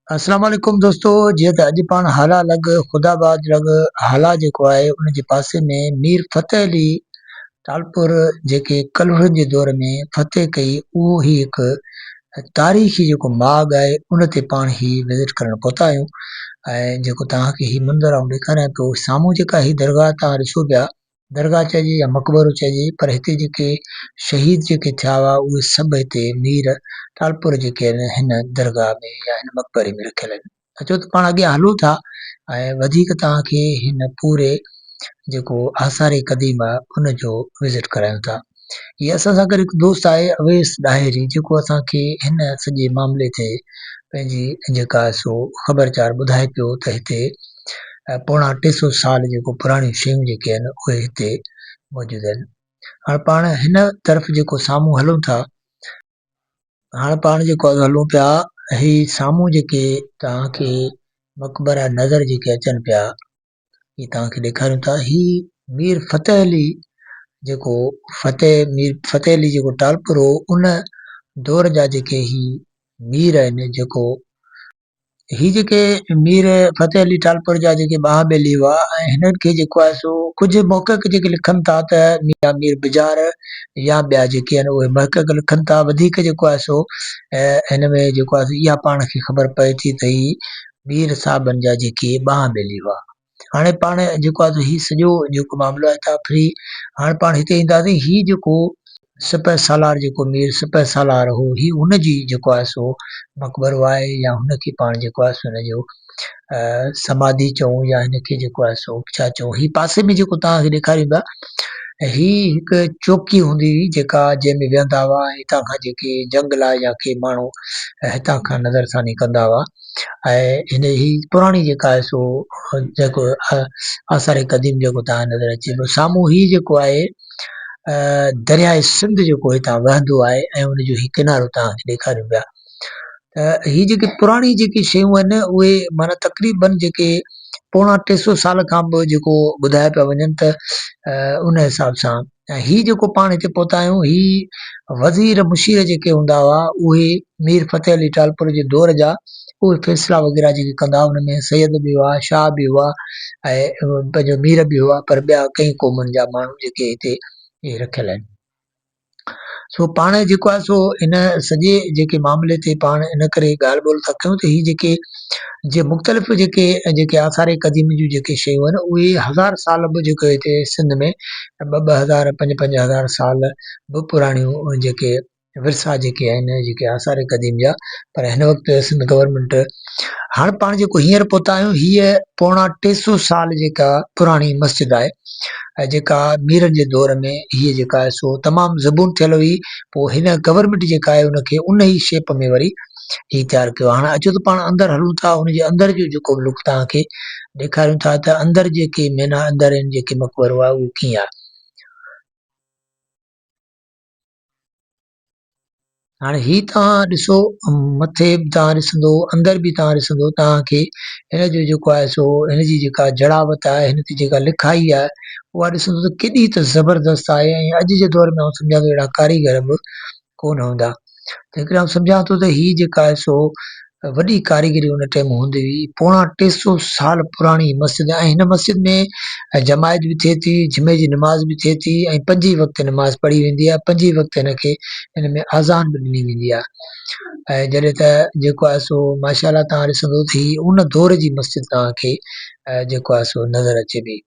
अस्सलाम वालेकुम दोस्तों। जीअं त अॼु पाण हाला लॻ ख़ुदाबाद लॻ हाला जेको आहे उन जे पासे में मीर फ़तेह अली टालपुर जेके कलहुर जे दौर में फ़तेह कई, उहो ही हिकु तारीख़ी जेको माॻ आहे उन ते पाण ही विज़िट करणु पहुता आहियूं। ऐं जेको तव्हांखे ही मंदरु आउं ॾेखारियां पियो, साम्हूं जेका ही दरगाह तव्हां ॾिसो पिया, दरगाह चइजे या मक़बरो चइजे, पर हिते जेके शहीद जेके थिया हुआ उहे सभु हिते मीर टालपुर जेके आहिनि हिन दरगाह में या हिन मक़बरे में रखियल आहिनि। अचो त पाण अॻियां हलूं था ऐं वधीक तव्हांखे हिन पूरे जेको आसार क़दीम आहे उन जो विज़िट करायूं था। हीअ असां सां गॾु हिकु दोस्त आहे अवेस ॾाहिरी, जेको असांखे हिन सॼे मामले ते पंहिंजी जेका सो ख़बरचार ॿुधाए पियो त हिते पोणा 200 साल जेको पुराणियूं शयूं जेके आहिनि उहे हिते मौजूदु आहिनि। हाणे पाण हिन तरफ़ जेको साम्हूं हलूं था, हाणे पाण जेको हलूं पिया, ही साम्हूं जेके तव्हांखे मक़बरा नज़र जेके अचनि पिया, ही तव्हांखे ॾेखारियूं था। ही मीर फ़तेह अली जेको मीर फ़तेह अली जेको टालपुर हो, उन दौर जा जेके ही मीर आहिनि, जेको ही जेके मीर फ़तेह अली टालपुर जा जेके बाहुबली हुआ, ऐं हिननि खे जेको आहे सो कुझु महक़क़ जेके लिखनि था त मियां मीर बिजार या ॿिया जेके आहिनि उहे महक़क़ लिखनि था। वधीक जेको आहे सो हिन में जेको आहे इहा पाण खे ख़बर पए थी त ही मीर साहबनि जा जेके बाहुबली हुआ। हाणे पाण जेको आहे ही सॼो जेको मामिलो आहे था फ्री। हाणे पाण हिते ईंदासीं। ही जेको सिपह सालार जेको मीर सिपह सालार हो, ही हुनजी जेको आहे सो मक़बरो आहे, या हुनखे पाण जेको आहे सो हुनजो समाधि चऊं या हिनखे जेको आहे सो छा चऊं। ही पासे में जेको तव्हांखे ॾेखारींदा, ही हिकु चौकी हूंदी हुई जेका जंहिंमें वेहंदा हुआ। हितां खां जेके जंग लाइ या के माण्हू हितां खां नज़रसानी कंदा हुआ। ऐं हिन ही पुराणी जेका आहे सो जेको आसार क़दीम जेको तव्हां नज़र अचे पियो साम्हूं, ही जेको आहे दरियाए सिंध जेको हितां वहंदो आहे ऐं हुनजो ही किनारो तव्हांखे ॾेखारियूं पिया। त ही जेके पुराणी जेके शयूं आहिनि उहे माना तक़रीबन जेके पोणा 200 साल खां बि जेको ॿुधाए पिया वञनि त उन हिसाब सां ही जेको पाण हिते पहुता आहियूं, ही वज़ीर मुशीर जेके हूंदा हुआ उहे मीर फ़तेह अली टालपुर जे दौर जा उहे फ़ैसिला वग़ैरह जेके कंदा हुआ। उनमें सैयद बि हुआ, शाह बि हुआ ऐं पंहिंजो मीर बि हुआ, पर ॿिया कई क़ौमुनि जा माण्हू जेके हिते रखियल आहिनि। सो पाण जेको आहे सो इन सॼे जेके मामले ते पाण इन करे ॻाल्हि ॿोल था कयूं त ही जेके जे मुख़्तलिफ़ जेके जेके आसार क़दीम जूं जेके शयूं आहिनि उहे 1000 साल बि जेके हिते सिंध में 2-2000 5-5000 साल बि पुराणियूं जेके विरसा जेके आहिनि जेके आसार क़दीम जा, पर हिन वक़्तु सिंध गवर्नमेंट हाणे पाण जेको हींअर पहुता आहियूं, हीअ पोणा 200 साल जेका पुराणी मस्जिद आहे ऐं जेका मीरनि जे दौर में हीअ जेका आहे सो तमामु ज़बून थियल हुई। पोइ हिन गवर्नमेंट जेका आहे उनखे उन ई शेप में वरी ही तयारु कयो। हाणे अचो त पाण अंदरि हलूं था, हुनजे अंदरि जो जेको लुक तव्हांखे ॾेखारियूं था त अंदरि जेके मेना अंदरि आहिनि जेके मक़बरो आहे उहो कीअं आहे। हाणे ही तव्हां ॾिसो, मथे बि तव्हां ॾिसंदो, अंदरि बि तव्हां ॾिसंदो, तव्हांखे हिन जो जेको आहे सो हिनजी जेका जड़ावत आहे, हिन ते जेका लिखाई आहे उहा ॾिसंदो त केॾी त ज़बरदस्त आहे। ऐं अॼु जे दौर में आउं सम्झां थो अहिड़ा कारीगर बि कोन हूंदा। त हिकिड़े आउं सम्झां थो त ही जेका आहे सो वॾी कारीगरी हुन टाइम हूंदी हुई। पोणा 200 साल पुराणी मस्जिद, ऐं हिन मस्जिद में जमायत बि थिए थी, जुमे जी नमाज़ बि थिए थी ऐं 5 वक़्त नमाज़ पढ़ी वेंदी आहे। 5 वक़्त हिनखे हिन में आज़ान बि ॾिनी वेंदी आहे। ऐं जॾहिं त जेको आहे सो माशाअल्लाह तव्हां ॾिसंदो थी उन दौर जी मस्जिद तव्हांखे जेको आहे सो नज़र अचे पई।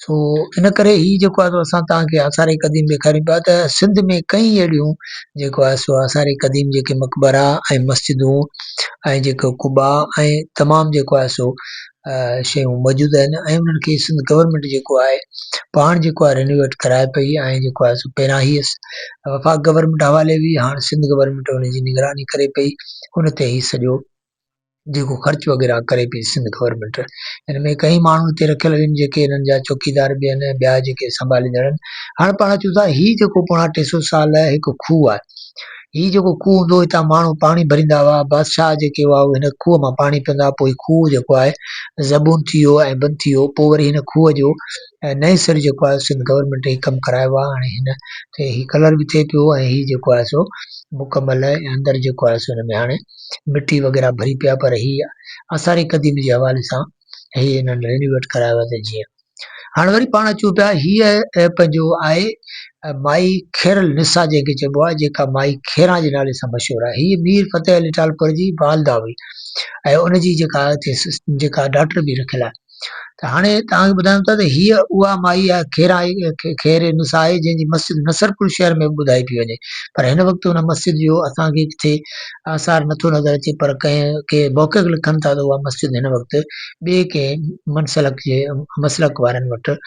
सो इन करे ही जेको आहे असां तव्हांखे आसार क़दीम ॾेखारियूं पिया त सिंध में कई अहिड़ियूं जेको आहे सो आसार क़दीम जेके मक़बरा ऐं मस्जिदूं ऐं जेको कुबा ऐं तमामु जेको आहे सो शयूं मौजूदु आहिनि। ऐं उन्हनि खे सिंध गवर्नमेंट जेको आहे पाण जेको आहे रिनोवेट कराए पई। ऐं जेको आहे सो पहिरां ही वफ़ाक गवर्नमेंट हवाले हुई, हाणे सिंध गवर्नमेंट हुनजी निगरानी करे पई, हुन ते ही सॼो जेको ख़र्च वग़ैरह करे पई सिंध गवर्नमेंट। हिन में कई माण्हू हिते रखियल आहिनि जेके हिननि जा चौकीदार बि आहिनि, ॿिया जेके संभालींदड़ आहिनि। हाणे पाण चऊं था ही जेको पोणा 200 साल हिकु खूह आहे, ही जेको खूह हूंदो हितां माण्हू पाणी भरींदा हुआ, बादशाह जेके हुआ उहे हिन खूह मां पाणी पीअंदा हुआ। पोइ खूह जेको आहे ज़बून थी वियो ऐं बंदि थी वियो। पोइ वरी हिन खूह जो नए सिर जेको आहे सिंध गवर्नमेंट ही कमु करायो आहे। हाणे हिन ते ही कलर बि थिए पियो ऐं ही जेको आहे सो मुकमल आहे। ऐं अंदरि जेको आहे सो हिन में हाणे मिटी वग़ैरह भरी पिया, पर ही आसारी क़दीम जे हवाले सां ही हिननि रेनोवेट करायो आहे। त जीअं हाणे वरी पाण अचूं पिया, हीअ पंहिंजो आहे माई खेरल निसा जंहिंखे चइबो आहे, जेका माई खेरा जे नाले सां मशहूरु आहे। हीअ मीर फ़तेह अली टालपुर जी वालदा हुई ऐं उनजी जेका डॉक्टर बि रखियल आहे। त हाणे तव्हांखे ॿुधायूं था त हीअ उहा माई आहे खेर निसा आहे जंहिंजी मस्जिद नसरपुर शहर में ॿुधाई पई वञे। पर हिन वक़्तु हुन मस्जिद जो असांखे किथे आसार नथो नज़र अचे, पर के मौक़िक़ लिखनि था त उहा मस्जिद हिन वक़्तु ॿिए कंहिं मसलक वारनि वटि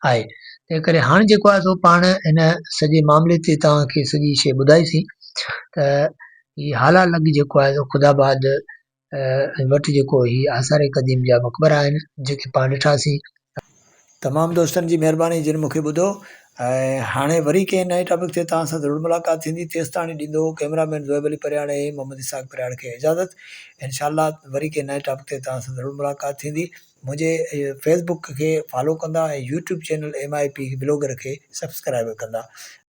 आहे। तंहिं करे हाणे जेको आहे सो पाण हिन सॼे मामले ते तव्हांखे सॼी शइ ॿुधाईसीं त ही हाला लॻ जेको आहे सो ख़ुदाबाद वटि जेको ही आसार क़दीम जा मक़बरा आहिनि जेके पाण ॾिठासीं। तमामु दोस्तनि जी महिरबानी जिन मूंखे ॿुधो। ऐं हाणे वरी कंहिं नए टॉपिक ते तव्हां सां ज़रूरु मुलाक़ात थींदी। तेसि ताणी ॾींदो कैमरामैन ज़ोएब अली परियाणे मोहम्मद इसाक़ परियाणे खे इजाज़त। इंशाअल्लाह वरी कंहिं नए टॉपिक ते तव्हां सां ज़रूरु मुलाक़ात थींदी। मुंहिंजे फेसबुक खे फॉलो कंदा ऐं यूट्यूब चैनल MIP ब्लॉगर खे सब्सक्राइब कंदा।